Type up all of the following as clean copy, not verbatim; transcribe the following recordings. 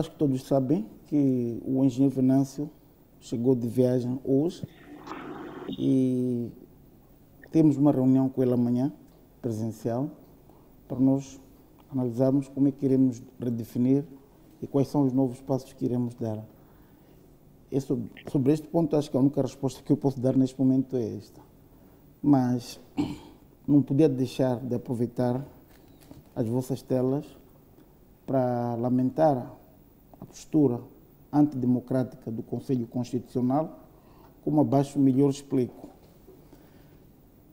Acho que todos sabem que o engenheiro Venâncio chegou de viagem hoje e temos uma reunião com ele amanhã, presencial, para nós analisarmos como é que iremos redefinir e quais são os novos passos que iremos dar. E sobre este ponto, acho que a única resposta que eu posso dar neste momento é esta. Mas não podia deixar de aproveitar as vossas telas para lamentar a postura antidemocrática do Conselho Constitucional, como abaixo melhor explico.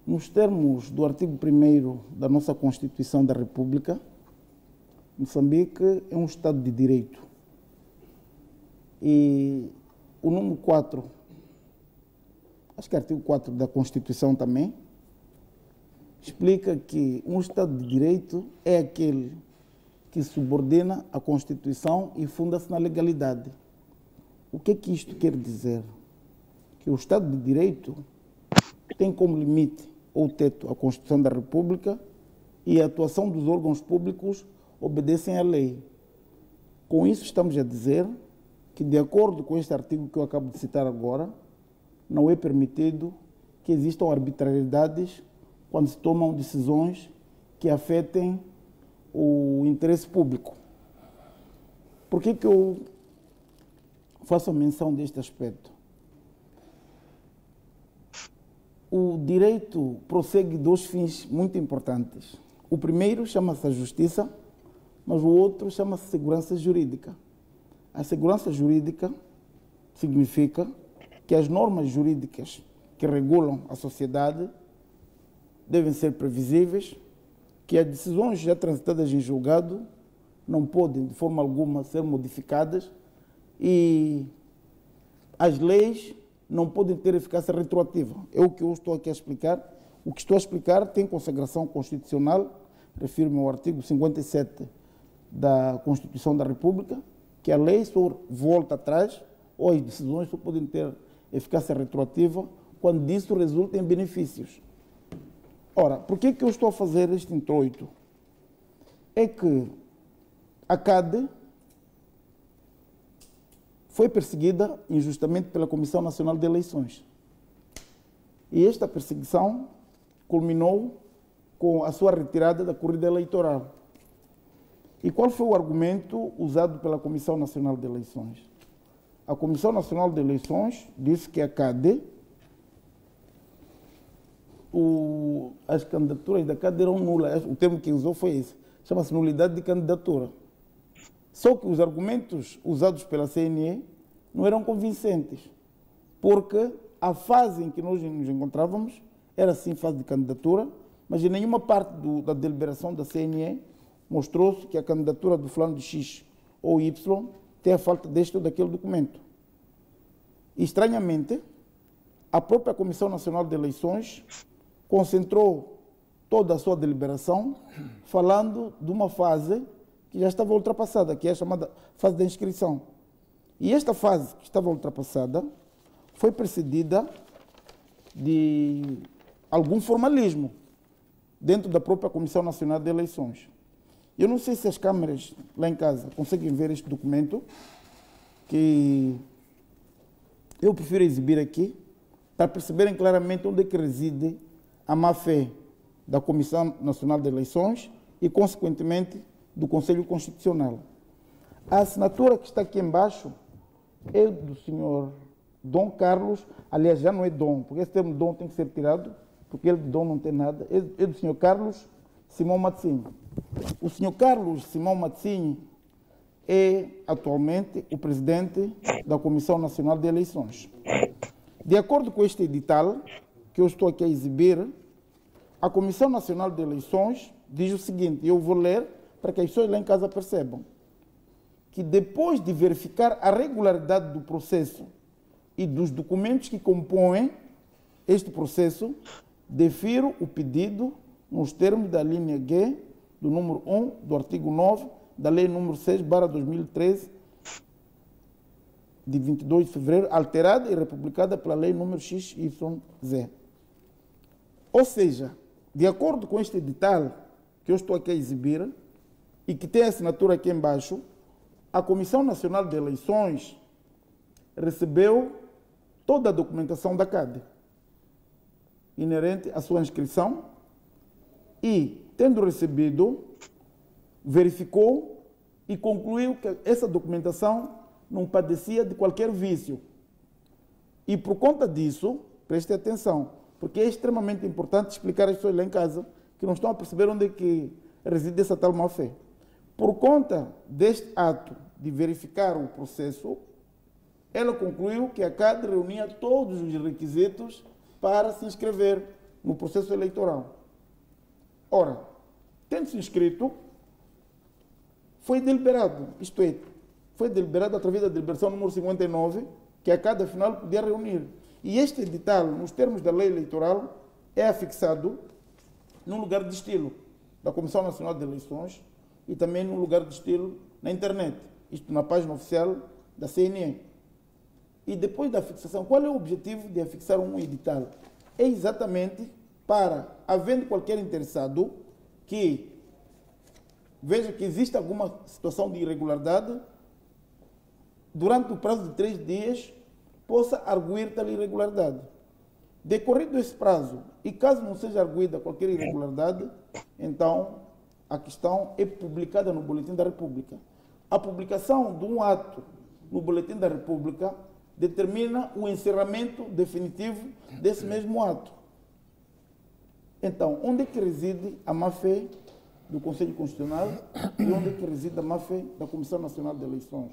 Nos termos do artigo 1º da nossa Constituição da República, Moçambique é um Estado de Direito. E o número 4, acho que é artigo 4 da Constituição também, explica que um Estado de Direito é aquele que subordina a Constituição e funda-se na legalidade. O que é que isto quer dizer? Que o Estado de Direito tem como limite ou teto a Constituição da República e a atuação dos órgãos públicos obedecem à lei. Com isso estamos a dizer que, de acordo com este artigo que eu acabo de citar agora, não é permitido que existam arbitrariedades quando se tomam decisões que afetem o interesse público. Por que eu faço a menção deste aspecto? O direito prossegue dois fins muito importantes. O primeiro chama-se a justiça, mas o outro chama-se segurança jurídica. A segurança jurídica significa que as normas jurídicas que regulam a sociedade devem ser previsíveis, que as decisões já transitadas em julgado não podem, de forma alguma, ser modificadas e as leis não podem ter eficácia retroativa. É o que eu estou aqui a explicar. O que estou a explicar tem consagração constitucional, refiro-me ao artigo 57 da Constituição da República, que a lei só volta atrás, ou as decisões só podem ter eficácia retroativa quando disso resulta em benefícios. Ora, por que eu estou a fazer este introito? É que a CADE foi perseguida injustamente pela Comissão Nacional de Eleições. E esta perseguição culminou com a sua retirada da corrida eleitoral. E qual foi o argumento usado pela Comissão Nacional de Eleições? A Comissão Nacional de Eleições disse que a CADE, as candidaturas da CADE eram nulas. O termo que usou foi esse, chama-se nulidade de candidatura. Só que os argumentos usados pela CNE não eram convincentes, porque a fase em que nós nos encontrávamos era sim fase de candidatura, mas em nenhuma parte da deliberação da CNE mostrou-se que a candidatura do fulano de X ou Y tem a falta deste ou daquele documento. E, estranhamente, a própria Comissão Nacional de Eleições concentrou toda a sua deliberação falando de uma fase que já estava ultrapassada, que é a chamada fase da inscrição. E esta fase que estava ultrapassada foi precedida de algum formalismo dentro da própria Comissão Nacional de Eleições. Eu não sei se as câmeras lá em casa conseguem ver este documento, que eu prefiro exibir aqui, para perceberem claramente onde é que reside a má-fé da Comissão Nacional de Eleições e, consequentemente, do Conselho Constitucional. A assinatura que está aqui embaixo é do senhor Dom Carlos, aliás, já não é Dom, porque esse termo Dom tem que ser tirado, porque ele de Dom não tem nada, é do senhor Carlos Simão Matzinho. O senhor Carlos Simão Matzinho é, atualmente, o presidente da Comissão Nacional de Eleições. De acordo com este edital, que eu estou aqui a exibir, a Comissão Nacional de Eleições diz o seguinte, eu vou ler para que as pessoas lá em casa percebam, que depois de verificar a regularidade do processo e dos documentos que compõem este processo, defiro o pedido nos termos da linha G do número 1 do artigo 9 da Lei número 6/2013, de 22 de fevereiro, alterada e republicada pela Lei número XYZ. Ou seja, de acordo com este edital que eu estou aqui a exibir, e que tem a assinatura aqui embaixo, a Comissão Nacional de Eleições recebeu toda a documentação da CADE inerente à sua inscrição e, tendo recebido, verificou e concluiu que essa documentação não padecia de qualquer vício. E por conta disso, preste atenção, porque é extremamente importante explicar às pessoas lá em casa que não estão a perceber onde é que reside essa tal má-fé. Por conta deste ato de verificar o processo, ela concluiu que a CADE reunia todos os requisitos para se inscrever no processo eleitoral. Ora, tendo se inscrito, foi deliberado, isto é, foi deliberado através da deliberação número 59, que a CADE afinal podia reunir. E este edital, nos termos da lei eleitoral, é afixado num lugar de estilo da Comissão Nacional de Eleições e também num lugar de estilo na internet, isto na página oficial da CNE. E depois da fixação, qual é o objetivo de afixar um edital? É exatamente para, havendo qualquer interessado que veja que existe alguma situação de irregularidade, durante o prazo de 3 dias, possa arguir tal irregularidade. Decorrido esse prazo, e caso não seja arguída qualquer irregularidade, então a questão é publicada no Boletim da República. A publicação de um ato no Boletim da República determina o encerramento definitivo desse mesmo ato. Então, onde é que reside a má-fé do Conselho Constitucional e onde é que reside a má-fé da Comissão Nacional de Eleições?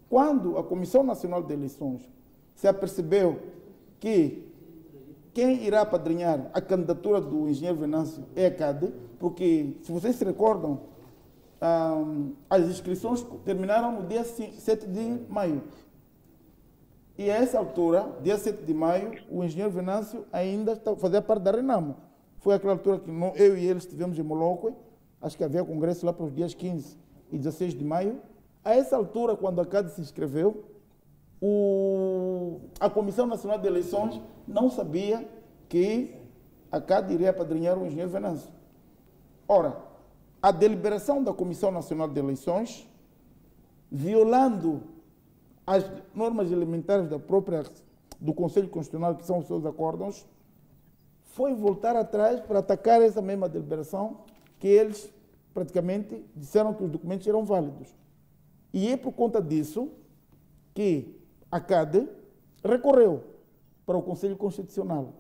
Quando a Comissão Nacional de Eleições se apercebeu que quem irá apadrinhar a candidatura do engenheiro Venâncio é a CADE, porque, se vocês se recordam, as inscrições terminaram no dia 7 de maio. E a essa altura, dia 7 de maio, o engenheiro Venâncio ainda fazia parte da Renamo. Foi aquela altura que eu e ele estivemos em Moloque, acho que havia congresso lá para os dias 15 e 16 de maio. A essa altura, quando a CADE se inscreveu, a Comissão Nacional de Eleições não sabia que a CADE iria apadrinhar o engenheiro Venâncio. Ora, a deliberação da Comissão Nacional de Eleições, violando as normas elementares do Conselho Constitucional, que são os seus acórdãos, foi voltar atrás para atacar essa mesma deliberação que eles praticamente disseram que os documentos eram válidos. E é por conta disso que a CADE recorreu para o Conselho Constitucional.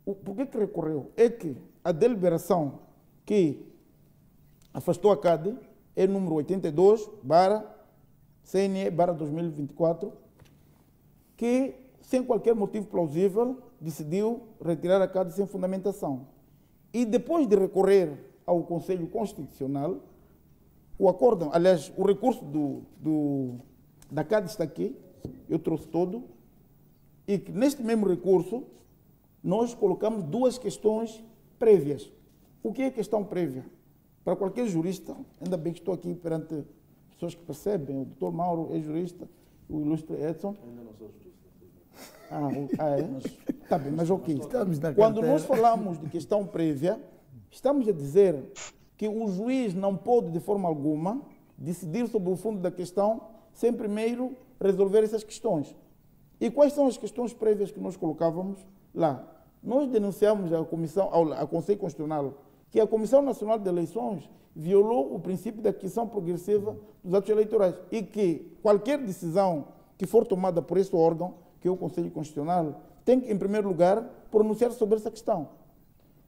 Por que recorreu? É que a deliberação que afastou a CADE é número 82/CNE/2024, que, sem qualquer motivo plausível, decidiu retirar a CADE sem fundamentação. E depois de recorrer ao Conselho Constitucional, o acórdão, aliás, o recurso da CADE está aqui, eu trouxe todo, e que neste mesmo recurso nós colocamos 2 questões prévias. O que é questão prévia? Para qualquer jurista, ainda bem que estou aqui perante pessoas que percebem, o doutor Mauro é jurista, o ilustre Edson. Ainda não sou jurista. É? Está bem, mas ok. Quando nós falamos de questão prévia, estamos a dizer que o juiz não pode, de forma alguma, decidir sobre o fundo da questão sem primeiro resolver essas questões. E quais são as questões prévias que nós colocávamos lá? Nós denunciamos ao Conselho Constitucional que a Comissão Nacional de Eleições violou o princípio da aquisição progressiva dos atos eleitorais e que qualquer decisão que for tomada por esse órgão, que é o Conselho Constitucional, tem que, em primeiro lugar, pronunciar sobre essa questão.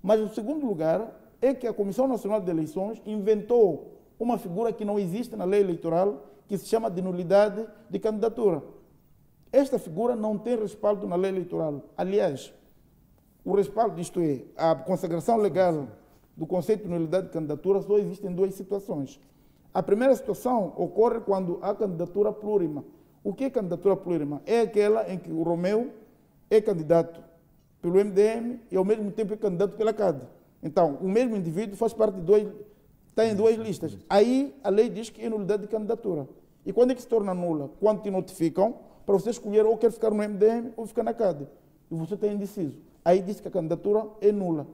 Mas, em segundo lugar, é que a Comissão Nacional de Eleições inventou uma figura que não existe na lei eleitoral, que se chama de nulidade de candidatura. Esta figura não tem respaldo na lei eleitoral. Aliás, o respaldo, isto é, a consagração legal do conceito de nulidade de candidatura só existe em 2 situações. A primeira situação ocorre quando há candidatura plurima. O que é candidatura plurima? É aquela em que o Romeu é candidato pelo MDM e, ao mesmo tempo, é candidato pela CADE. Então, o mesmo indivíduo faz parte de está em 2 listas. Aí, a lei diz que é nulidade de candidatura. E quando é que se torna nula? Quando te notificam para você escolher ou quer ficar no MDM ou ficar na CADE. E você está indeciso. Aí diz que a candidatura é nula.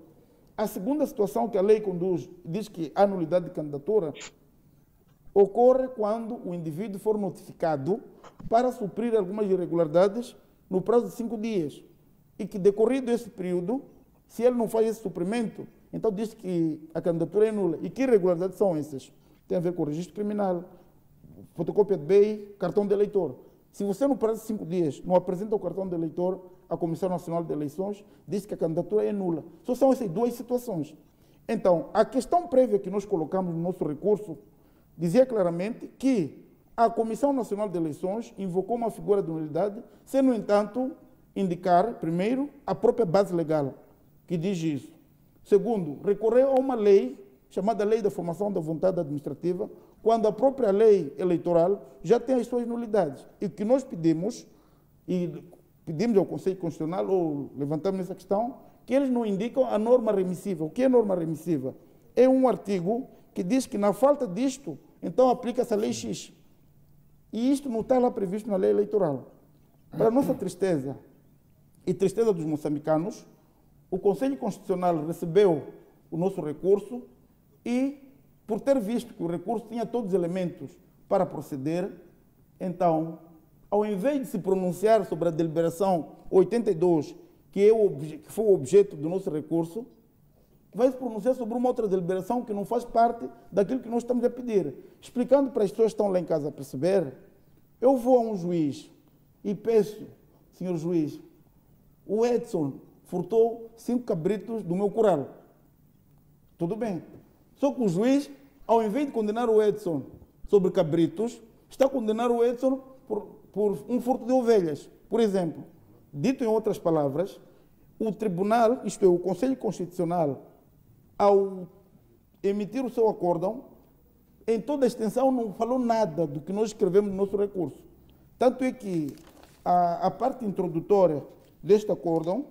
A segunda situação que a lei conduz, diz que há nulidade de candidatura, ocorre quando o indivíduo for notificado para suprir algumas irregularidades no prazo de 5 dias. E que, decorrido esse período, se ele não faz esse suprimento, então diz que a candidatura é nula. E que irregularidades são essas? Tem a ver com o registro criminal, fotocópia de BEI, cartão de eleitor. Se você, no prazo de 5 dias, não apresenta o cartão de eleitor à Comissão Nacional de Eleições, diz que a candidatura é nula. Só são essas duas situações. Então, a questão prévia que nós colocamos no nosso recurso dizia claramente que a Comissão Nacional de Eleições invocou uma figura de nulidade, sem, no entanto, indicar, primeiro, a própria base legal, que diz isso. Segundo, recorreu a uma lei, chamada Lei da Formação da Vontade Administrativa, quando a própria lei eleitoral já tem as suas nulidades. E o que nós pedimos, e pedimos ao Conselho Constitucional, ou levantamos essa questão, que eles não indicam a norma remissiva. O que é norma remissiva? É um artigo que diz que, na falta disto, então aplica-se a lei X. E isto não está lá previsto na lei eleitoral. Para a nossa tristeza e tristeza dos moçambicanos, o Conselho Constitucional recebeu o nosso recurso e, por ter visto que o recurso tinha todos os elementos para proceder, então, ao invés de se pronunciar sobre a deliberação 82, que foi o objeto do nosso recurso, vai se pronunciar sobre uma outra deliberação que não faz parte daquilo que nós estamos a pedir. Explicando para as pessoas que estão lá em casa a perceber, eu vou a um juiz e peço, senhor juiz, o Edson furtou 5 cabritos do meu curral. Tudo bem. Só que o juiz, ao invés de condenar o Edson sobre cabritos, está a condenar o Edson por um furto de ovelhas, por exemplo. Dito em outras palavras, o tribunal, isto é, o Conselho Constitucional, ao emitir o seu acórdão, em toda a extensão não falou nada do que nós escrevemos no nosso recurso. Tanto é que a parte introdutória deste acórdão,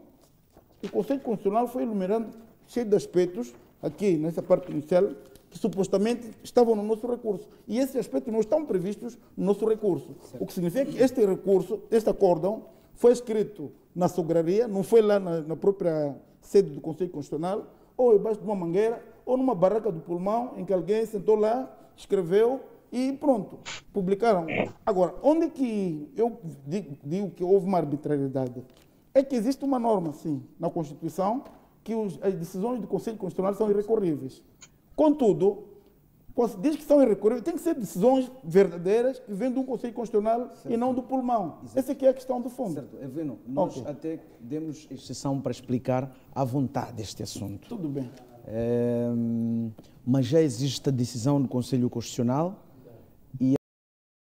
o Conselho Constitucional foi enumerando cheio de aspectos, aqui nessa parte inicial, que supostamente estavam no nosso recurso. E esses aspectos não estão previstos no nosso recurso. Certo. O que significa que este recurso, este acórdão, foi escrito na sograria, não foi lá na própria sede do Conselho Constitucional, ou embaixo de uma mangueira, ou numa barraca do pulmão, em que alguém sentou lá, escreveu e pronto, publicaram. Agora, onde que eu digo que houve uma arbitrariedade? É que existe uma norma, sim, na Constituição, que as decisões do Conselho Constitucional são irrecorríveis. Contudo, quando se diz que são irrecorríveis, tem que ser decisões verdadeiras que vêm de um Conselho Constitucional, certo, e não do pulmão. Exato. Essa aqui é a questão do fundo. Certo. Evino, nós até demos exceção para explicar à vontade este assunto. Tudo bem. Mas já existe a decisão do Conselho Constitucional